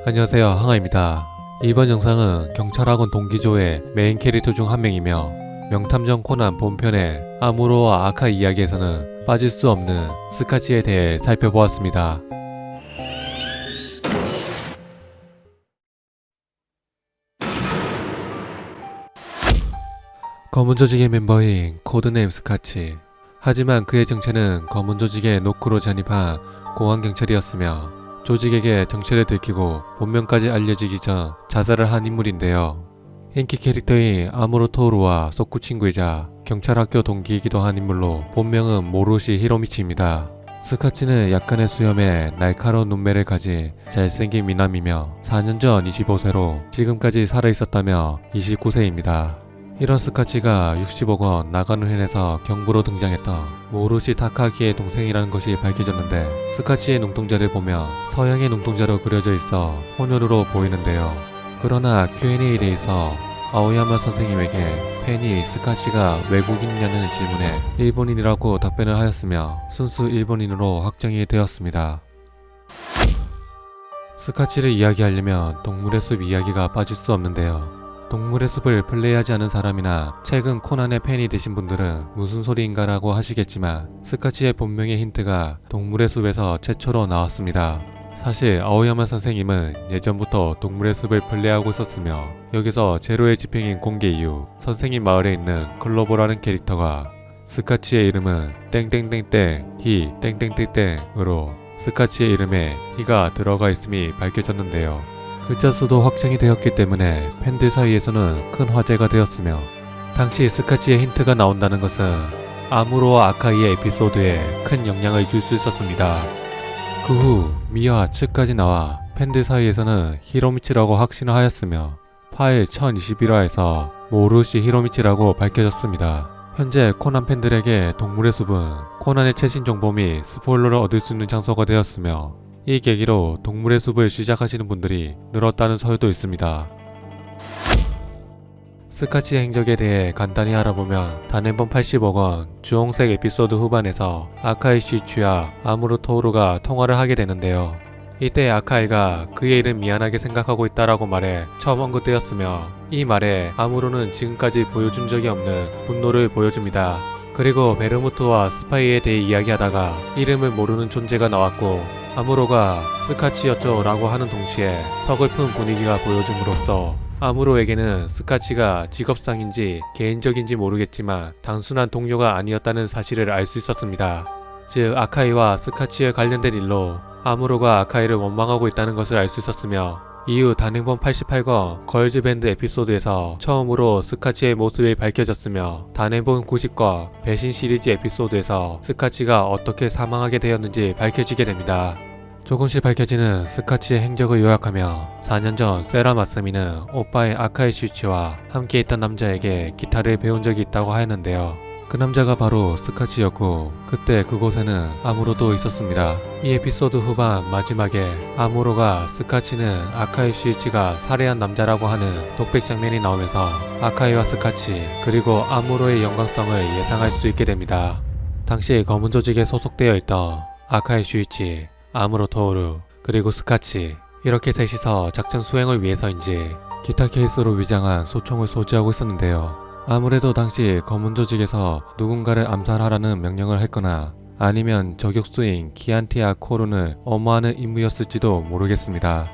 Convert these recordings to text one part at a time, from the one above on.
안녕하세요, 항아입니다. 이번 영상은 경찰학원 동기조의 메인 캐릭터 중 한 명이며 명탐정 코난 본편의 아무로와 아카이 이야기에서는 빠질 수 없는 스카치에 대해 살펴보았습니다. 검은 조직의 멤버인 코드네임 스카치. 하지만 그의 정체는 검은 조직의 노크로 잔입한 공안경찰이었으며 조직에게 정체를 들키고 본명까지 알려지기 전 자살을 한 인물인데요. 인기 캐릭터인 아무로 토오루와 소쿠 친구이자 경찰학교 동기이기도 한 인물로 본명은 모루시 히로미치입니다. 스카치는 약간의 수염에 날카로운 눈매를 가진 잘생긴 미남이며 4년 전 25세로 지금까지 살아있었다며 29세입니다. 이런 스카치가 60억 원 나가는 횡에서 경부로 등장했던 모루시 타카기의 동생이라는 것이 밝혀졌는데, 스카치의 눈동자를 보면 서양의 눈동자로 그려져 있어 혼혈으로 보이는데요. 그러나 Q&A에 대해서 아오야마 선생님에게 팬이 스카치가 외국인이냐는 질문에 일본인이라고 답변을 하였으며 순수 일본인으로 확정이 되었습니다. 스카치를 이야기하려면 동물의 숲 이야기가 빠질 수 없는데요. 동물의 숲을 플레이하지 않은 사람이나 최근 코난의 팬이 되신 분들은 무슨 소리인가 라고 하시겠지만, 스카치의 본명의 힌트가 동물의 숲에서 최초로 나왔습니다. 사실 아오야마 선생님은 예전부터 동물의 숲을 플레이하고 있었으며, 여기서 제로의 집행인 공개 이후 선생님 마을에 있는 클로버라는 캐릭터가 스카치의 이름은 땡땡땡땡 히 땡땡땡땡으로 스카치의 이름에 히가 들어가 있음이 밝혀졌는데요. 글자 수도 확정이 되었기 때문에 팬들 사이에서는 큰 화제가 되었으며, 당시 스카치의 힌트가 나온다는 것은 아무로와 아카이의 에피소드에 큰 영향을 줄 수 있었습니다. 그 후 미와 측까지 나와 팬들 사이에서는 히로미치라고 확신을 하였으며 파일 1021화에서 모루시 히로미치라고 밝혀졌습니다. 현재 코난 팬들에게 동물의 숲은 코난의 최신 정보 및 스포일러를 얻을 수 있는 장소가 되었으며, 이 계기로 동물의 숲을 시작하시는 분들이 늘었다는 설도 있습니다. 스카치의 행적에 대해 간단히 알아보면 단행본 80억 원 주홍색 에피소드 후반에서 아카이 시추와 아무로 토오루가 통화를 하게 되는데요. 이때 아카이가 그의 일은 미안하게 생각하고 있다라고 말해 처음 언급되었으며, 이 말에 아무로는 지금까지 보여준 적이 없는 분노를 보여줍니다. 그리고 베르무트와 스파이에 대해 이야기하다가 이름을 모르는 존재가 나왔고, 아무로가 스카치였죠 라고 하는 동시에 서글픈 분위기가 보여줌으로써 아무로에게는 스카치가 직업상인지 개인적인지 모르겠지만 단순한 동료가 아니었다는 사실을 알 수 있었습니다. 즉 아카이와 스카치에 관련된 일로 아무로가 아카이를 원망하고 있다는 것을 알 수 있었으며, 이후 단행본 88권 걸즈밴드 에피소드에서 처음으로 스카치의 모습이 밝혀졌으며, 단행본 90권 배신 시리즈 에피소드에서 스카치가 어떻게 사망하게 되었는지 밝혀지게 됩니다. 조금씩 밝혀지는 스카치의 행적을 요약하며 4년 전 세라 마스미는 오빠인 아카이 슈치와 함께 있던 남자에게 기타를 배운 적이 있다고 하였는데요. 그 남자가 바로 스카치였고, 그때 그곳에는 아무로도 있었습니다. 이 에피소드 후반 마지막에 아무로가 스카치는 아카이 슈이치가 살해한 남자라고 하는 독백 장면이 나오면서 아카이와 스카치 그리고 아무로의 연관성을 예상할 수 있게 됩니다. 당시 검은 조직에 소속되어 있던 아카이 슈이치, 아무로 토오루, 그리고 스카치, 이렇게 셋이서 작전 수행을 위해서인지 기타 케이스로 위장한 소총을 소지하고 있었는데요. 아무래도 당시 검은 조직에서 누군가를 암살하라는 명령을 했거나 아니면 저격수인 기안티아 코룬을 엄호하는 임무였을지도 모르겠습니다.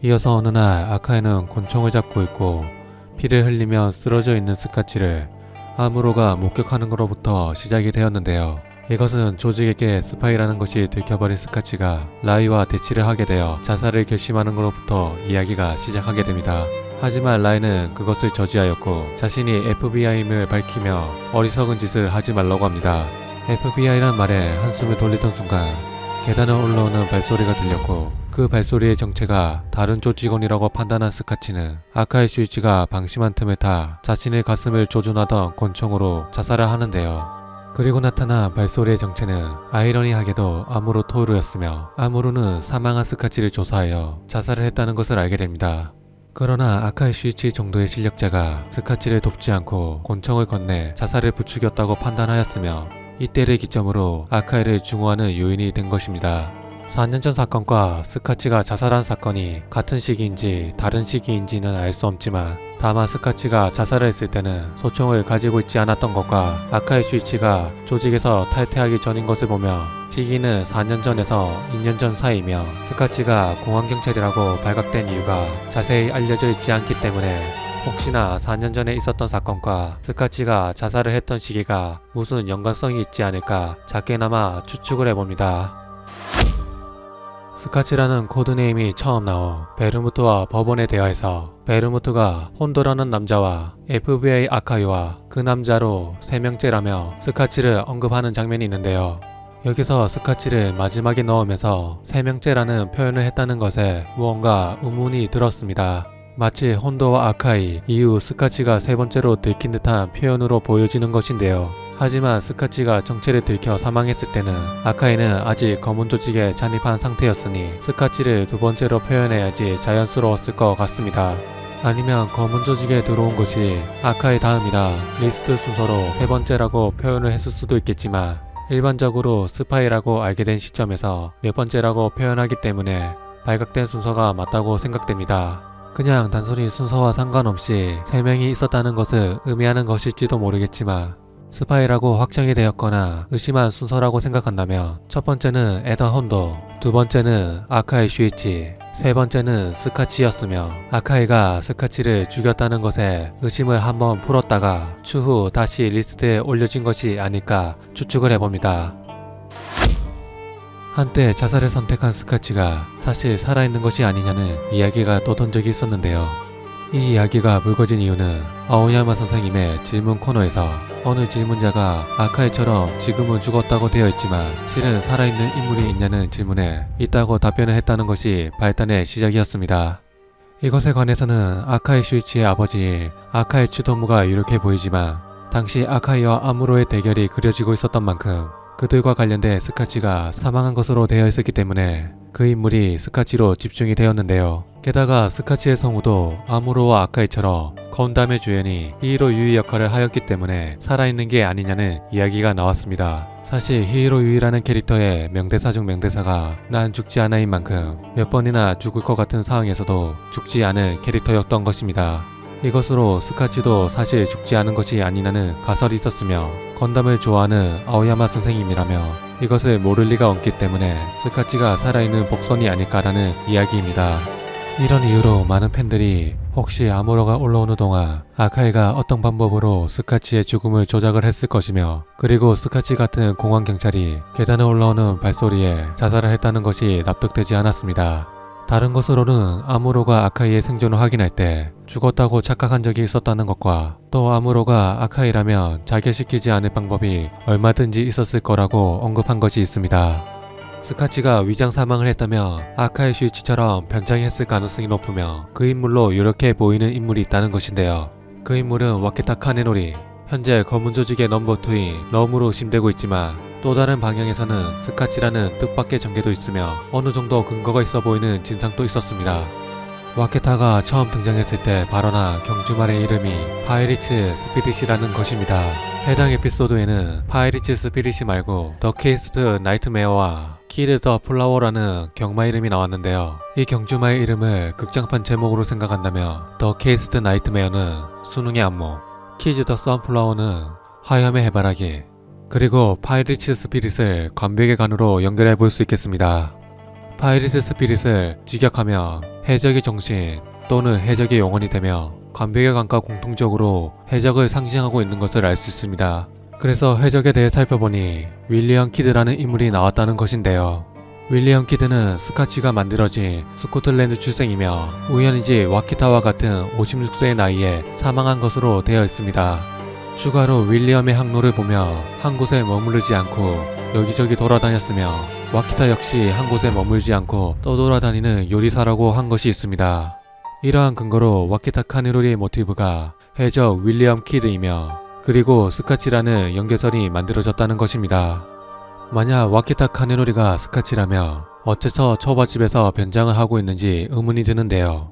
이어서 어느 날 아카이는 권총을 잡고 있고 피를 흘리며 쓰러져 있는 스카치를 아무로가 목격하는 것로부터 시작이 되었는데요. 이것은 조직에게 스파이라는 것이 들켜버린 스카치가 라이와 대치를 하게 되어 자살을 결심하는 것로부터 이야기가 시작하게 됩니다. 하지만 라이는 그것을 저지하였고 자신이 FBI임을 밝히며 어리석은 짓을 하지 말라고 합니다. FBI란 말에 한숨을 돌리던 순간 계단을 올라오는 발소리가 들렸고, 그 발소리의 정체가 다른 조 직원이라고 판단한 스카치는 아카이 슈이치가 방심한 틈을 타 자신의 가슴을 조준하던 권총으로 자살을 하는데요. 그리고 나타난 발소리의 정체는 아이러니하게도 아무로 토오루였으며, 아무로는 사망한 스카치를 조사하여 자살을 했다는 것을 알게 됩니다. 그러나 아카이 슈이치 정도의 실력자가 스카치를 돕지 않고 권총을 건네 자살을 부추겼다고 판단하였으며, 이때를 기점으로 아카이를 증오하는 요인이 된 것입니다. 4년 전 사건과 스카치가 자살한 사건이 같은 시기인지 다른 시기인지는 알 수 없지만 다만 스카치가 자살을 했을 때는 소총을 가지고 있지 않았던 것과 아카이 슈이치가 조직에서 탈퇴하기 전인 것을 보며 시기는 4년 전에서 2년 전 사이이며 스카치가 공안경찰이라고 발각된 이유가 자세히 알려져 있지 않기 때문에 혹시나 4년 전에 있었던 사건과 스카치가 자살을 했던 시기가 무슨 연관성이 있지 않을까 작게나마 추측을 해봅니다. 스카치라는 코드네임이 처음 나온 베르무트와 법원의 대화에서 베르무트가 혼도라는 남자와 FBI 아카이와 그 남자로 3명째라며 스카치를 언급하는 장면이 있는데요. 여기서 스카치를 마지막에 넣으면서 3명째라는 표현을 했다는 것에 무언가 의문이 들었습니다. 마치 혼도와 아카이 이후 스카치가 3번째로 들킨 듯한 표현으로 보여지는 것인데요. 하지만 스카치가 정체를 들켜 사망했을 때는 아카이는 아직 검은 조직에 잔입한 상태였으니 스카치를 2번째로 표현해야지 자연스러웠을 것 같습니다. 아니면 검은 조직에 들어온 것이 아카이 다음이라 리스트 순서로 3번째라고 표현을 했을 수도 있겠지만 일반적으로 스파이라고 알게 된 시점에서 몇 번째라고 표현하기 때문에 발각된 순서가 맞다고 생각됩니다. 그냥 단순히 순서와 상관없이 3명이 있었다는 것을 의미하는 것일지도 모르겠지만 스파이라고 확정이 되었거나 의심한 순서라고 생각한다면 첫 번째는 에더 혼도, 두 번째는 아카이 슈이치, 세 번째는 스카치였으며 아카이가 스카치를 죽였다는 것에 의심을 한번 풀었다가 추후 다시 리스트에 올려진 것이 아닐까 추측을 해봅니다. 한때 자살을 선택한 스카치가 사실 살아있는 것이 아니냐는 이야기가 떠돈 적이 있었는데요. 이 이야기가 불거진 이유는 아오야마 선생님의 질문 코너에서 어느 질문자가 아카이처럼 지금은 죽었다고 되어 있지만 실은 살아있는 인물이 있냐는 질문에 있다고 답변을 했다는 것이 발단의 시작이었습니다. 이것에 관해서는 아카이 슈이치의 아버지 아카이 츠도무가 이렇게 보이지만 당시 아카이와 아무로의 대결이 그려지고 있었던 만큼 그들과 관련된 스카치가 사망한 것으로 되어 있었기 때문에 그 인물이 스카치로 집중이 되었는데요. 게다가 스카치의 성우도 아무로와 아카이처럼 건담의 주연이 히이로 유이 역할을 하였기 때문에 살아있는 게 아니냐는 이야기가 나왔습니다. 사실 히이로 유이라는 캐릭터의 명대사 중 명대사가 난 죽지 않아인 만큼 몇 번이나 죽을 것 같은 상황에서도 죽지 않은 캐릭터였던 것입니다. 이것으로 스카치도 사실 죽지 않은 것이 아니냐는 가설이 있었으며 건담을 좋아하는 아오야마 선생님이라며 이것을 모를 리가 없기 때문에 스카치가 살아있는 복선이 아닐까라는 이야기입니다. 이런 이유로 많은 팬들이 혹시 아무로가 올라오는 동안 아카이가 어떤 방법으로 스카치의 죽음을 조작을 했을 것이며 그리고 스카치 같은 공안경찰이 계단에 올라오는 발소리에 자살을 했다는 것이 납득되지 않았습니다. 다른 것으로는 아무로가 아카이의 생존을 확인할 때 죽었다고 착각한 적이 있었다는 것과 또 아무로가 아카이라면 자결시키지 않을 방법이 얼마든지 있었을 거라고 언급한 것이 있습니다. 스카치가 위장 사망을 했다면 아카이 슈이치처럼 변장했을 가능성이 높으며 그 인물로 이렇게 보이는 인물이 있다는 것인데요. 그 인물은 와키타 카네노리, 현재 검은 조직의 넘버2인 럼으로 의심되고 있지만 또 다른 방향에서는 스카치라는 뜻밖의 전개도 있으며 어느 정도 근거가 있어 보이는 진상도 있었습니다. 와케타가 처음 등장했을 때 발언한 경주말의 이름이 파이리츠 스피릿이라는 것입니다. 해당 에피소드에는 파이리츠 스피릿이 말고 더 케이스트 나이트메어와 키드 더 플라워라는 경마 이름이 나왔는데요. 이 경주마의 이름을 극장판 제목으로 생각한다면 더 케이스트 나이트메어는 수능의 안목, 키즈 더 선플라워는 화염의 해바라기, 그리고 파이리츠 스피릿을 관백의 간으로 연결해 볼 수 있겠습니다. 파이리츠 스피릿을 직역하며 해적의 정신 또는 해적의 영혼이 되며 관백의 간과 공통적으로 해적을 상징하고 있는 것을 알 수 있습니다. 그래서 해적에 대해 살펴보니 윌리엄 키드라는 인물이 나왔다는 것인데요. 윌리엄 키드는 스카치가 만들어진 스코틀랜드 출생이며 우연히지 와키타와 같은 56세의 나이에 사망한 것으로 되어 있습니다. 추가로 윌리엄의 항로를 보며 한 곳에 머무르지 않고 여기저기 돌아다녔으며 와키타 역시 한 곳에 머물지 않고 떠돌아다니는 요리사라고 한 것이 있습니다. 이러한 근거로 와키타 카네로리의 모티브가 해적 윌리엄 키드이며 그리고 스카치라는 연결선이 만들어졌다는 것입니다. 만약 와키타 카네로리가 스카치라며 어째서 초밥집에서 변장을 하고 있는지 의문이 드는데요.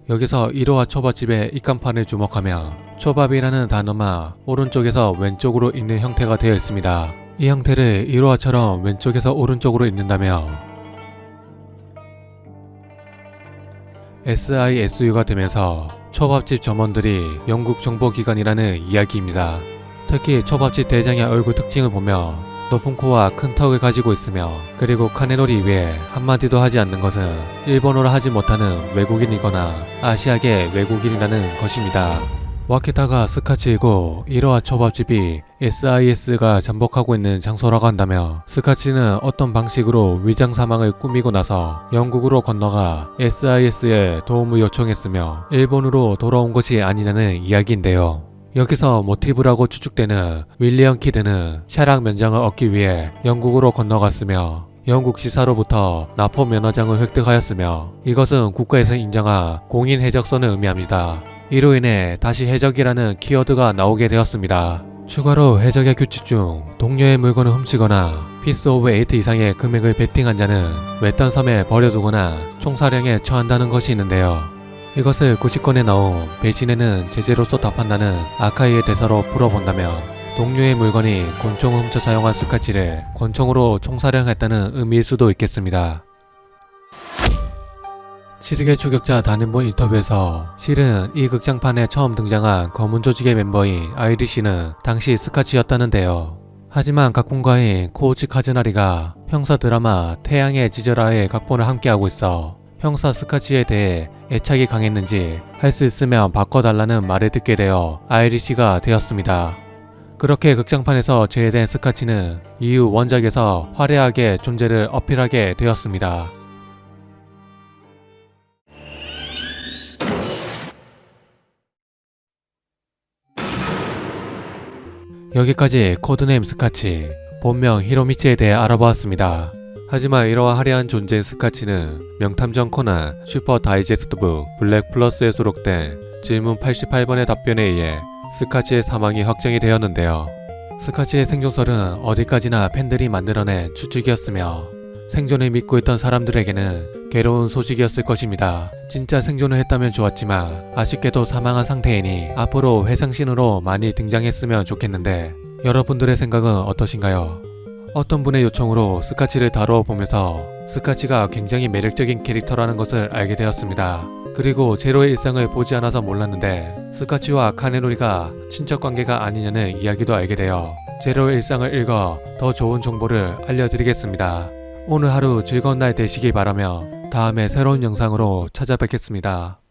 여기서 1호와 초밥집의 입간판을 주목하며 초밥이라는 단어만 오른쪽에서 왼쪽으로 읽는 형태가 되어 있습니다. 이 형태를 1호화처럼 왼쪽에서 오른쪽으로 읽는다며 SISU가 되면서 초밥집 점원들이 영국 정보기관이라는 이야기입니다. 특히 초밥집 대장의 얼굴 특징을 보며 높은 코와 큰 턱을 가지고 있으며 그리고 카네놀이 위에 한마디도 하지 않는 것은 일본어를 하지 못하는 외국인이거나 아시아계 외국인이라는 것입니다. 와키타가 스카치이고 이러한 초밥집이 SIS가 잠복하고 있는 장소라고 한다며 스카치는 어떤 방식으로 위장 사망을 꾸미고 나서 영국으로 건너가 SIS에 도움을 요청했으며 일본으로 돌아온 것이 아니냐는 이야기인데요. 여기서 모티브라고 추측되는 윌리엄 키드는 샤락 면장을 얻기 위해 영국으로 건너갔으며 영국 지사로부터 나포 면허장을 획득하였으며 이것은 국가에서 인정한 공인 해적선을 의미합니다. 이로 인해 다시 해적이라는 키워드가 나오게 되었습니다. 추가로 해적의 규칙 중 동료의 물건을 훔치거나 피스 오브 8 이상의 금액을 베팅한 자는 외딴 섬에 버려두거나 총사령에 처한다는 것이 있는데요. 이것을 90권에 나온 배신에는 제재로서 답한다는 아카이의 대사로 풀어본다면 동료의 물건이 권총을 훔쳐 사용한 스카치를 권총으로 총사령했다는 의미일 수도 있겠습니다. 7일의 추격자 다넨본 인터뷰에서 실은 이 극장판에 처음 등장한 검은 조직의 멤버인 아이리시는 당시 스카치였다는데요. 하지만 각본가인 코우치 카즈나리가 형사 드라마 태양의 지저라의 각본을 함께하고 있어 형사 스카치에 대해 애착이 강했는지 할 수 있으면 바꿔달라는 말을 듣게 되어 아이리시가 되었습니다. 그렇게 극장판에서 제외된 스카치는 이후 원작에서 화려하게 존재를 어필하게 되었습니다. 여기까지 코드네임 스카치, 본명 히로미치에 대해 알아보았습니다. 하지만 이러한 화려한 존재인 스카치는 명탐정 코난 슈퍼 다이제스트북 블랙 플러스에 수록된 질문 88번의 답변에 의해 스카치의 사망이 확정이 되었는데요. 스카치의 생존설은 어디까지나 팬들이 만들어낸 추측이었으며 생존을 믿고 있던 사람들에게는 괴로운 소식이었을 것입니다. 진짜 생존을 했다면 좋았지만 아쉽게도 사망한 상태이니 앞으로 회상신으로 많이 등장했으면 좋겠는데 여러분들의 생각은 어떠신가요? 어떤 분의 요청으로 스카치를 다루어 보면서 스카치가 굉장히 매력적인 캐릭터라는 것을 알게 되었습니다. 그리고 제로의 일상을 보지 않아서 몰랐는데 스카치와 카네노리가 친척관계가 아니냐는 이야기도 알게 되어 제로의 일상을 읽어 더 좋은 정보를 알려드리겠습니다. 오늘 하루 즐거운 날 되시길 바라며 다음에 새로운 영상으로 찾아뵙겠습니다.